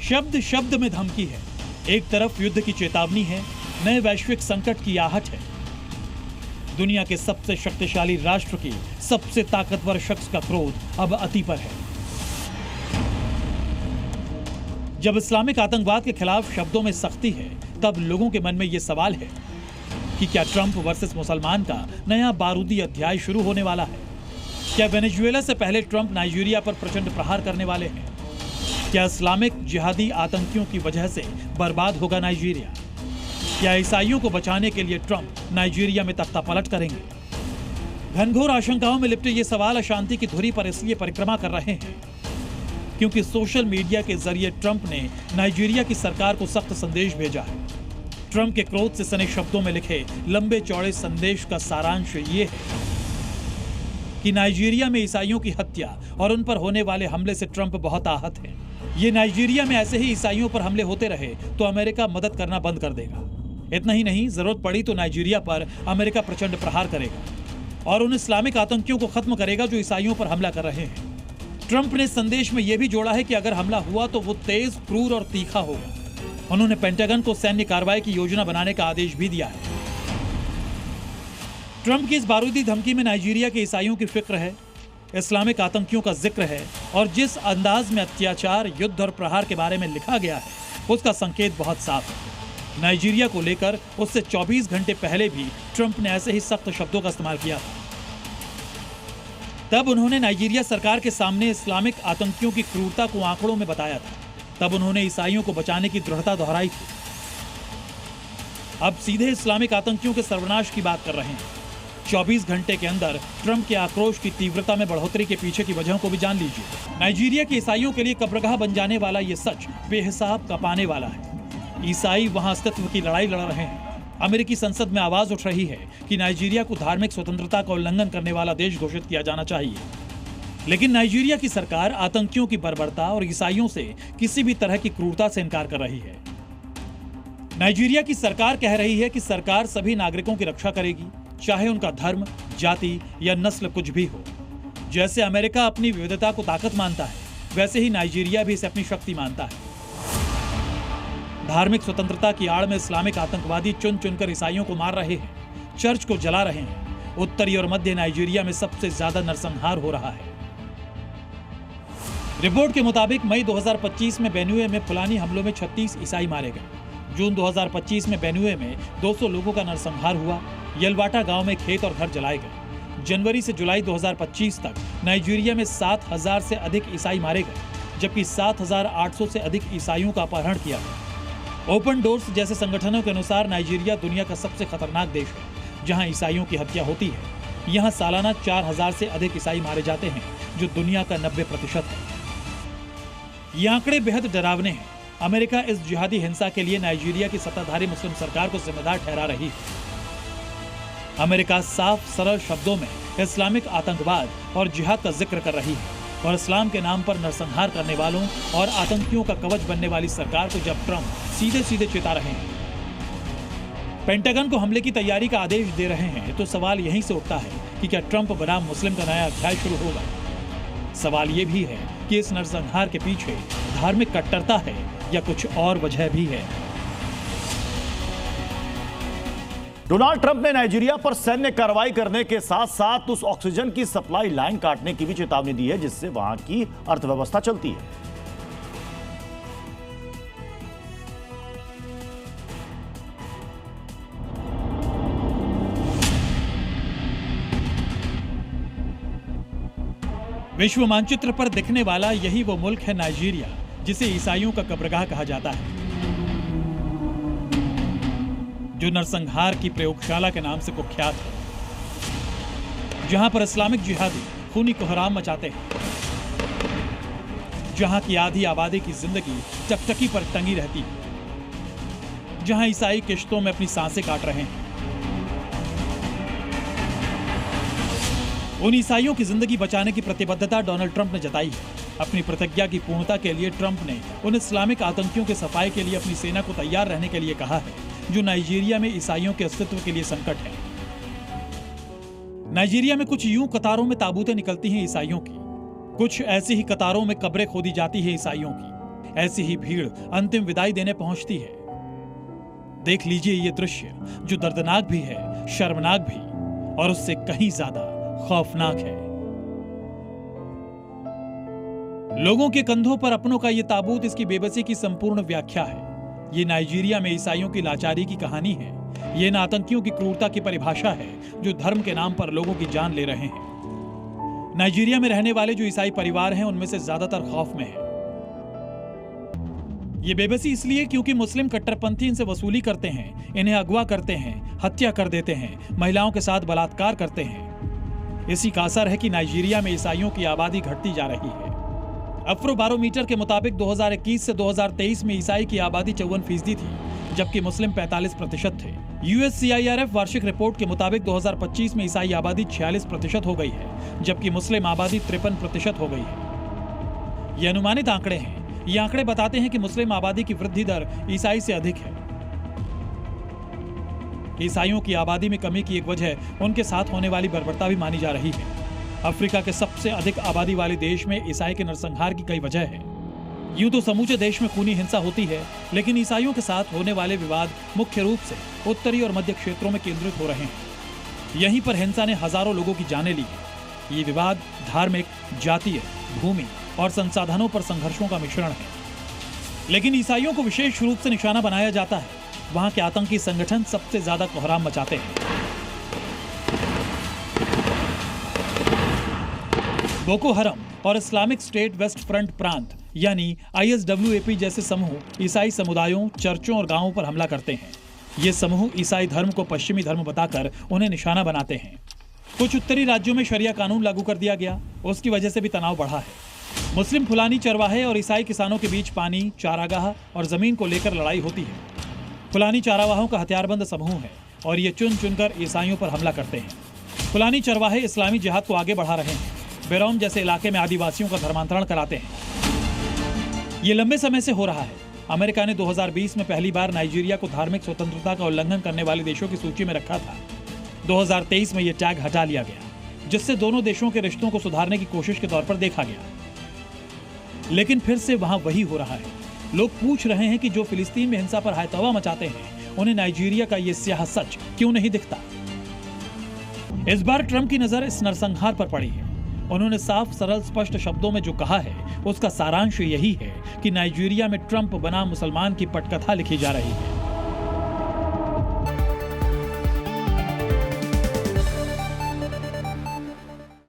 शब्द शब्द में धमकी है। एक तरफ युद्ध की चेतावनी है, नए वैश्विक संकट की आहट है। दुनिया के सबसे शक्तिशाली राष्ट्र की सबसे ताकतवर शख्स का क्रोध अब अति पर है। जब इस्लामिक आतंकवाद के खिलाफ शब्दों में सख्ती है, तब लोगों के मन में यह सवाल है कि क्या ट्रंप वर्सेस मुसलमान का नया बारूदी अध्याय शुरू होने वाला है? क्या वेनेजुएला से पहले ट्रंप नाइजीरिया पर प्रचंड प्रहार करने वाले हैं? क्या इस्लामिक जिहादी आतंकियों की वजह से बर्बाद होगा नाइजीरिया? क्या ईसाइयों को बचाने के लिए ट्रंप नाइजीरिया में तख्ता पलट करेंगे? घनघोर आशंकाओं में लिपटे ये सवाल अशांति की धुरी पर इसलिए परिक्रमा कर रहे हैं क्योंकि सोशल मीडिया के जरिए ट्रंप ने नाइजीरिया की सरकार को सख्त संदेश भेजा है। ट्रंप के क्रोध से सने शब्दों में लिखे लंबे चौड़े संदेश का सारांश ये है कि नाइजीरिया में ईसाइयों की हत्या और उन पर होने वाले हमले से ट्रंप बहुत आहत है। ये नाइजीरिया में ऐसे ही ईसाइयों पर हमले होते रहे तो अमेरिका मदद करना बंद कर देगा। इतना ही नहीं, जरूरत पड़ी तो नाइजीरिया पर अमेरिका प्रचंड प्रहार करेगा और उन इस्लामिक आतंकियों को खत्म करेगा जो ईसाइयों पर हमला कर रहे हैं। ट्रंप ने संदेश में यह भी जोड़ा है कि अगर हमला हुआ तो वो तेज, क्रूर और तीखा होगा। उन्होंने पेंटागन को सैन्य कार्रवाई की योजना बनाने का आदेश भी दिया है। ट्रंप की इस बारूदी धमकी में नाइजीरिया के ईसाइयों की फिक्र है, इस्लामिक आतंकियों का जिक्र है और जिस अंदाज में अत्याचार, युद्ध और प्रहार के बारे में लिखा गया है उसका संकेत बहुत साफ है। नाइजीरिया को लेकर उससे 24 घंटे पहले भी ट्रंप ने ऐसे ही सख्त शब्दों का इस्तेमाल किया था। तब उन्होंने नाइजीरिया सरकार के सामने इस्लामिक आतंकियों की क्रूरता को आंकड़ों में बताया था। तब उन्होंने ईसाइयों को बचाने की दृढ़ता दोहराई थी। अब सीधे इस्लामिक आतंकियों के सर्वनाश की बात कर रहे हैं। 24 घंटे के अंदर ट्रंप के आक्रोश की तीव्रता में बढ़ोतरी के पीछे की वजहों को भी जान लीजिए। नाइजीरिया के ईसाइयों के लिए कब्रगाह बन जाने वाला ये सच बेहिसाब कपाने वाला है। ईसाई वहां अस्तित्व की लड़ाई लड़ रहे हैं। अमेरिकी संसद में आवाज उठ रही है कि नाइजीरिया को धार्मिक स्वतंत्रता का उल्लंघन करने वाला देश घोषित किया जाना चाहिए। लेकिन नाइजीरिया की सरकार आतंकियों की बर्बरता और ईसाइयों से किसी भी तरह की क्रूरता से इनकार कर रही है। नाइजीरिया की सरकार कह रही है कि सरकार सभी नागरिकों की रक्षा करेगी, चाहे उनका धर्म, जाति या नस्ल कुछ भी हो। जैसे अमेरिका अपनी विविधता को ताकत मानता है, वैसे ही नाइजीरिया भी इसे अपनी शक्ति मानता है। धार्मिक स्वतंत्रता की आड़ में इस्लामिक आतंकवादी चुन चुनकर ईसाइयों को मार रहे हैं, चर्च को जला रहे हैं। उत्तरी और मध्य नाइजीरिया में सबसे ज्यादा नरसंहार हो रहा है। रिपोर्ट के मुताबिक मई 2025 में बेनुए में फुलानी हमलों में 36 ईसाई मारे गए। जून 2025 में बेनुए में 200 लोगों का नरसंहार हुआ। यलवाटा गांव में खेत और घर जलाए गए। जनवरी से जुलाई 2025 तक नाइजीरिया में 7,000 से अधिक ईसाई मारे गए, जबकि 7,800 से अधिक ईसाइयों का अपहरण किया गया। ओपन डोर्स जैसे संगठनों के अनुसार नाइजीरिया दुनिया का सबसे खतरनाक देश है जहां ईसाइयों की हत्या होती है। यहां सालाना 4,000 से अधिक ईसाई मारे जाते हैं, जो दुनिया का 90% है। ये आंकड़े बेहद डरावने हैं। अमेरिका इस जिहादी हिंसा के लिए नाइजीरिया की सत्ताधारी मुस्लिम सरकार को जिम्मेदार ठहरा रही है। अमेरिका साफ सरल शब्दों में इस्लामिक आतंकवाद और जिहाद का जिक्र कर रही है और इस्लाम के नाम पर नरसंहार करने वालों और आतंकियों का कवच बनने वाली सरकार को जब ट्रंप सीधे सीधे चेता रहे हैं, पेंटागन को हमले की तैयारी का आदेश दे रहे हैं, तो सवाल यहीं से उठता है कि क्या ट्रंप बनाम मुस्लिम का नया अध्याय शुरू होगा। सवाल ये भी है कि इस नरसंहार के पीछे धार्मिक कट्टरता है या कुछ और वजह भी है। डोनाल्ड ट्रंप ने नाइजीरिया पर सैन्य कार्रवाई करने के साथ साथ उस ऑक्सीजन की सप्लाई लाइन काटने की भी चेतावनी दी है जिससे वहां की अर्थव्यवस्था चलती है। विश्व मानचित्र पर दिखने वाला यही वो मुल्क है नाइजीरिया, जिसे ईसाइयों का कब्रगाह कहा जाता है, जो नरसंहार की प्रयोगशाला के नाम से कुख्यात है, जहां पर इस्लामिक जिहादी खूनी कोहराम मचाते हैं, जहां की आधी आबादी की जिंदगी चकचकी पर टंगी रहती है, जहां ईसाई किश्तों में अपनी सांसें काट रहे हैं। उन ईसाइयों की जिंदगी बचाने की प्रतिबद्धता डोनाल्ड ट्रंप ने जताई है। अपनी प्रतिज्ञा की पूर्णता के लिए ट्रंप ने उन इस्लामिक आतंकियों के सफाई के लिए अपनी सेना को तैयार रहने के लिए कहा है, जो नाइजीरिया में ईसाइयों के अस्तित्व के लिए संकट है। नाइजीरिया में कुछ यूं कतारों में ताबूतें निकलती हैं ईसाइयों की, कुछ ऐसी ही कतारों में कब्रें खोदी जाती है ईसाइयों की। ऐसी ही भीड़ अंतिम विदाई देने पहुंचती है। देख लीजिए ये दृश्य जो दर्दनाक भी है, शर्मनाक भी, और उससे कहीं ज्यादा खौफनाक है। लोगों के कंधों पर अपनों का ये ताबूत इसकी बेबसी की संपूर्ण व्याख्या है। ये नाइजीरिया में ईसाइयों की लाचारी की कहानी है। ये इन आतंकियों की क्रूरता की परिभाषा है जो धर्म के नाम पर लोगों की जान ले रहे हैं। नाइजीरिया में रहने वाले जो ईसाई परिवार हैं उनमें से ज्यादातर खौफ में हैं। ये बेबसी इसलिए क्योंकि मुस्लिम कट्टरपंथी इनसे वसूली करते हैं, इन्हें अगवा करते हैं, हत्या कर देते हैं, महिलाओं के साथ बलात्कार करते हैं। इसी का असर है कि नाइजीरिया में ईसाइयों की आबादी घटती जा रही है। अफ्रोबारोमीटर के मुताबिक 2021 से 2023 में ईसाई की आबादी 54% थी, जबकि मुस्लिम 45% थे। USCIRF वार्षिक रिपोर्ट के मुताबिक 2025 में ईसाई आबादी 46% हो गई है, जबकि मुस्लिम आबादी 53% हो गई है। ये अनुमानित आंकड़े हैं। ये आंकड़े बताते हैं कि मुस्लिम आबादी की वृद्धि दर ईसाई से अधिक है। ईसाइयों की आबादी में कमी की एक वजह उनके साथ होने वाली बर्बरता भी मानी जा रही है। अफ्रीका के सबसे अधिक आबादी वाले देश में ईसाई के नरसंहार की कई वजह है। यूं तो समूचे देश में खूनी हिंसा होती है, लेकिन ईसाइयों के साथ होने वाले विवाद मुख्य रूप से उत्तरी और मध्य क्षेत्रों में केंद्रित हो रहे हैं। यहीं पर हिंसा ने हजारों लोगों की जानें ली है। ये विवाद धार्मिक, जातीय, भूमि और संसाधनों पर संघर्षों का मिश्रण है। लेकिन ईसाइयों को विशेष रूप से निशाना बनाया जाता है। वहां के आतंकी संगठन सबसे ज्यादा कोहराम मचाते हैं। बोको हरम और इस्लामिक स्टेट वेस्ट फ्रंट प्रांत यानी ISWAP जैसे समूह ईसाई समुदायों, चर्चों और गांवों पर हमला करते हैं। ये समूह ईसाई धर्म को पश्चिमी धर्म बताकर उन्हें निशाना बनाते हैं। कुछ उत्तरी राज्यों में शरिया कानून लागू कर दिया गया, उसकी वजह से भी तनाव बढ़ा है। मुस्लिम फुलानी चरवाहे और ईसाई किसानों के बीच पानी, चारागाह और जमीन को लेकर लड़ाई होती है। फुलानी चारावाहों का हथियारबंद समूह है और ये चुन चुनकर ईसाइयों पर हमला करते हैं। फुलानी चरवाहे इस्लामी जिहाद को आगे बढ़ा रहे हैं। बेरौम जैसे इलाके में आदिवासियों का धर्मांतरण कराते हैं। ये लंबे समय से हो रहा है। अमेरिका ने 2020 में पहली बार नाइजीरिया को धार्मिक स्वतंत्रता का उल्लंघन करने वाले देशों की सूची में रखा था। 2023 में यह टैग हटा लिया गया, जिससे दोनों देशों के रिश्तों को सुधारने की कोशिश के तौर पर देखा गया। लेकिन फिर से वहां वही हो रहा है। लोग पूछ रहे हैं कि जो फिलिस्तीन में हिंसा पर हायतौवा मचाते हैं, उन्हें नाइजीरिया का ये स्याह सच क्यों नहीं दिखता। इस बार ट्रंप की नजर इस नरसंहार पर पड़ी है। उन्होंने साफ, सरल, स्पष्ट शब्दों में जो कहा है उसका सारांश यही है कि नाइजीरिया में ट्रंप बना मुसलमान की पटकथा लिखी जा रही है।